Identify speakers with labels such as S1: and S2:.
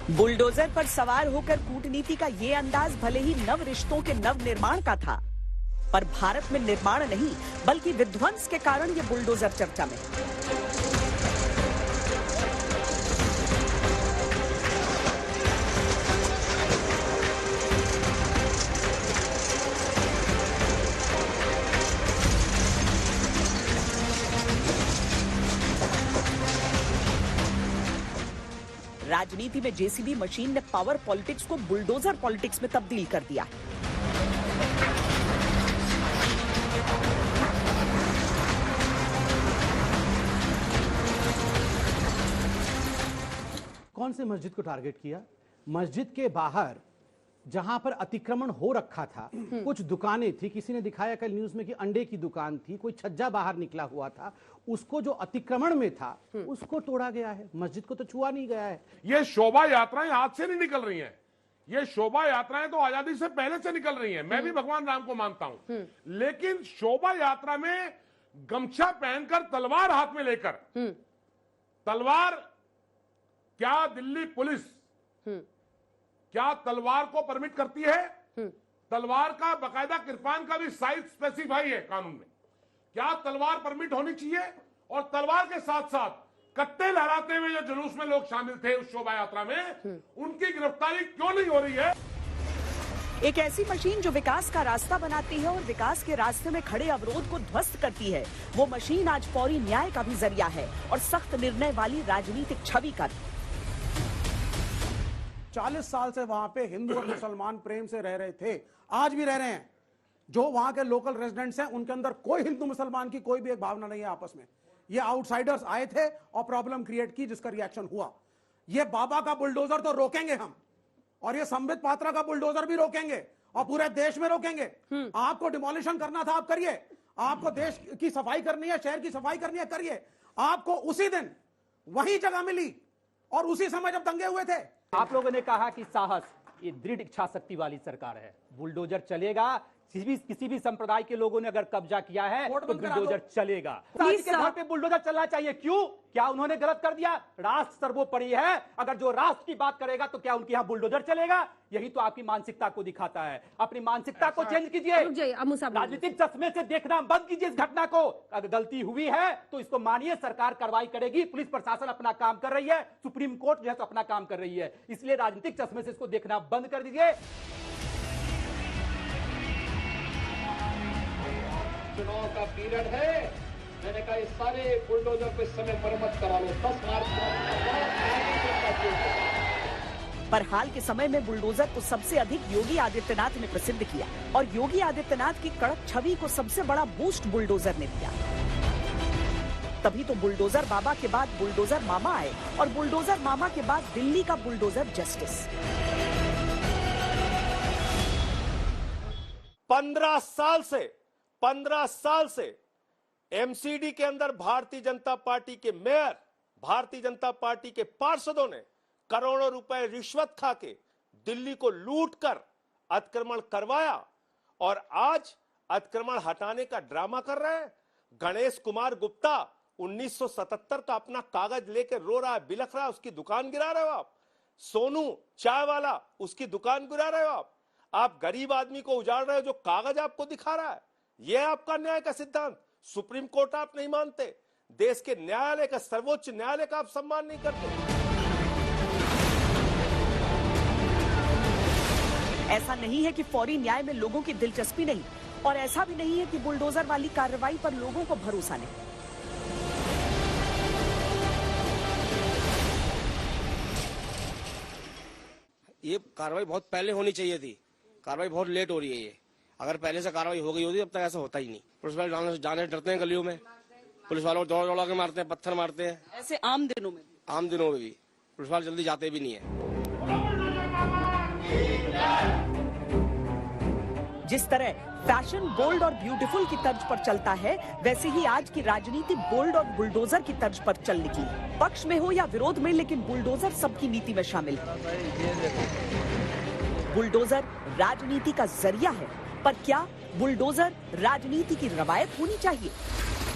S1: Bulldozer पर सवार होकर कूटनीति का ये अंदाज भले ही नव रिश्तों के नव निर्माण का था, पर भारत में निर्माण नहीं बल्कि विध्वंस के कारण ये बुलडोजर चर्चा में। राजनीति में जेसीबी मशीन ने पावर पॉलिटिक्स को बुलडोजर पॉलिटिक्स में तब्दील कर दिया।
S2: कौन से मस्जिद को टारगेट किया? मस्जिद के बाहर जहां पर अतिक्रमण हो रखा था, कुछ दुकानें थी, किसी ने दिखाया कल न्यूज में कि अंडे की दुकान थी, कोई छज्जा बाहर निकला हुआ था, उसको जो अतिक्रमण में था उसको तोड़ा गया है, मस्जिद को तो छुआ नहीं गया है।
S3: ये शोभा यात्राएं आज से नहीं निकल रही हैं, ये शोभा यात्राएं तो आजादी से पहले से निकल रही हैं। मैं भी भगवान राम को मानता हूं, लेकिन शोभा यात्रा में गमछा पहनकर तलवार हाथ में लेकर, तलवार, क्या दिल्ली पुलिस क्या तलवार को परमिट करती है? तलवार का बकायदा कृपान का भी साइज स्पेसिफाई है कानून में, क्या तलवार परमिट होनी चाहिए? और तलवार के साथ साथ कट्टे लहराते हुए जो जुलूस में लोग शामिल थे उस शोभा यात्रा में, उनकी गिरफ्तारी क्यों नहीं हो रही है?
S1: एक ऐसी मशीन जो विकास का रास्ता बनाती है और विकास के रास्ते में खड़े अवरोध को ध्वस्त करती है, वो मशीन आज फौरी न्याय का भी जरिया है और सख्त निर्णय वाली राजनीतिक छवि का।
S4: 40 साल से वहां पे हिंदू और मुसलमान प्रेम से रह रहे थे, आज भी रह रहे हैं। जो वहां के लोकल रेजिडेंट्स हैं उनके अंदर कोई हिंदू मुसलमान की कोई भी एक भावना नहीं है आपस में। ये आउटसाइडर्स आए थे और प्रॉब्लम क्रिएट की, जिसका रिएक्शन हुआ। ये बाबा का बुलडोजर तो रोकेंगे हम, और ये संबित पात्रा का बुलडोजर भी रोकेंगे और पूरे देश में रोकेंगे। आपको डिमोलिशन करना था, आप करिए। आपको देश की सफाई करनी है, शहर की सफाई करनी है, करिए। आपको उसी दिन वही जगह मिली और उसी समय जब दंगे हुए थे।
S5: आप लोगों ने कहा कि साहस, ये दृढ़ इच्छा शक्ति वाली सरकार है, बुलडोजर चलेगा। किसी भी संप्रदाय के लोगों ने अगर कब्जा किया है तो बुलडोजर चलेगा। शादी के घर पे बुलडोजर चलना चाहिए, क्यों? क्या उन्होंने गलत कर दिया? राष्ट्र सर्वोपरि है, अगर जो राष्ट्र की बात करेगा तो क्या उनके यहाँ बुलडोजर चलेगा? यही तो आपकी मानसिकता को दिखाता है। अपनी मानसिकता को चेंज कीजिए, राजनीतिक चश्मे से देखना बंद कीजिए इस घटना को। अगर गलती हुई है तो इसको मानिए, सरकार कार्रवाई करेगी, पुलिस प्रशासन अपना काम कर रही है, सुप्रीम कोर्ट जो है तो अपना काम कर रही है। इसलिए राजनीतिक चश्मे से इसको देखना बंद कर दीजिए।
S6: चुनाव का पीरियड है, मैंने कहा इस सारे बुलडोजर पे समय पर मत करा लो, 10 मार्च
S1: पर हाल के समय में बुलडोजर को सबसे अधिक योगी आदित्यनाथ ने प्रसिद्ध किया और योगी आदित्यनाथ की कड़क छवि को सबसे बड़ा बूस्ट बुलडोजर ने दिया। तभी तो बुलडोजर बाबा के बाद बुलडोजर मामा आए और बुलडोजर मामा के बाद दिल्ली का बुलडोजर जस्टिस।
S7: 15 साल से एमसीडी के अंदर भारतीय जनता पार्टी के मेयर, भारतीय जनता पार्टी के पार्षदों ने करोड़ों रुपए रिश्वत खा के दिल्ली को लूट कर अतिक्रमण करवाया और आज अतिक्रमण हटाने का ड्रामा कर रहे हैं। गणेश कुमार गुप्ता 1977 का अपना कागज लेकर रो रहा है, बिलख रहा है, उसकी दुकान गिरा रहे हो आप। सोनू चाय वाला, उसकी दुकान गिरा रहे हो आप गरीब आदमी को उजाड़ रहे हो जो कागज आपको दिखा रहा है। यह आपका न्याय का सिद्धांत। सुप्रीम कोर्ट आप नहीं मानते, देश के न्यायालय का, सर्वोच्च न्यायालय का आप सम्मान नहीं करते।
S1: ऐसा नहीं है कि फौरी न्याय में लोगों की दिलचस्पी नहीं, और ऐसा भी नहीं है कि बुलडोजर वाली कार्रवाई पर लोगों को भरोसा नहीं।
S8: ये कार्रवाई बहुत पहले होनी चाहिए थी, कार्रवाई बहुत लेट हो रही है। ये अगर पहले से कार्रवाई हो गई होती अब तक ऐसा होता ही नहीं। पुलिस वाले जाने डरते हैं, गलियों में पुलिस वालों को दौड़ा के मारते हैं, पत्थर मारते हैं।
S1: ऐसे आम दिनों में
S8: भी पुलिस वाले जल्दी जाते भी नहीं है।
S1: जिस तरह फैशन बोल्ड और ब्यूटीफुल की तर्ज पर चलता है, वैसे ही आज की राजनीति बोल्ड और बुलडोजर की तर्ज पर चल निकली। पक्ष में हो या विरोध में, लेकिन बुलडोजर सबकी नीति में शामिल है। बुलडोजर राजनीति का जरिया है, पर क्या बुलडोजर राजनीति की रवायत होनी चाहिए?